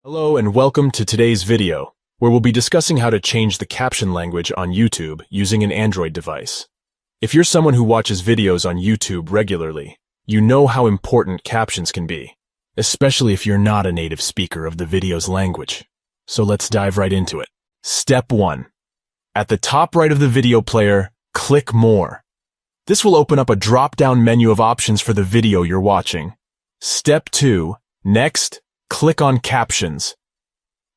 Hello and welcome to today's video, where we'll be discussing how to change the caption language on YouTube using an Android device. If you're someone who watches videos on YouTube regularly, you know how important captions can be, especially if you're not a native speaker of the video's language. So let's dive right into it. Step 1. At the top right of the video player, click More. This will open up a drop-down menu of options for the video you're watching. Step 2. Next, click on Captions.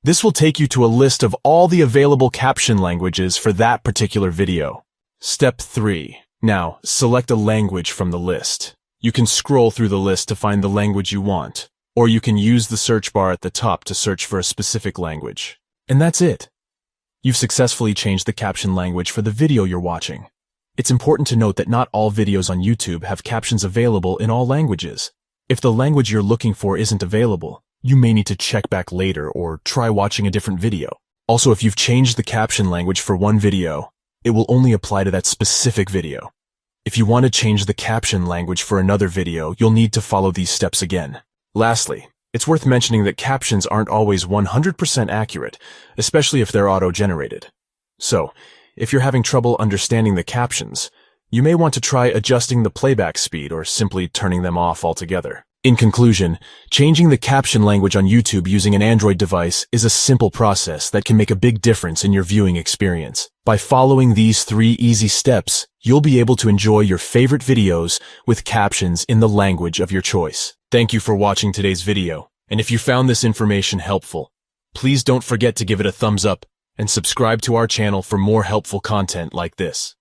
This will take you to a list of all the available caption languages for that particular video. Step 3. Now, select a language from the list. You can scroll through the list to find the language you want, or you can use the search bar at the top to search for a specific language. And that's it. You've successfully changed the caption language for the video you're watching. It's important to note that not all videos on YouTube have captions available in all languages. If the language you're looking for isn't available, you may need to check back later or try watching a different video. Also, if you've changed the caption language for one video, it will only apply to that specific video. If you want to change the caption language for another video, you'll need to follow these steps again. Lastly, it's worth mentioning that captions aren't always 100% accurate, especially if they're auto-generated. So, if you're having trouble understanding the captions, you may want to try adjusting the playback speed or simply turning them off altogether. In conclusion, changing the caption language on YouTube using an Android device is a simple process that can make a big difference in your viewing experience. By following these 3 easy steps, you'll be able to enjoy your favorite videos with captions in the language of your choice. Thank you for watching today's video, and if you found this information helpful, please don't forget to give it a thumbs up and subscribe to our channel for more helpful content like this.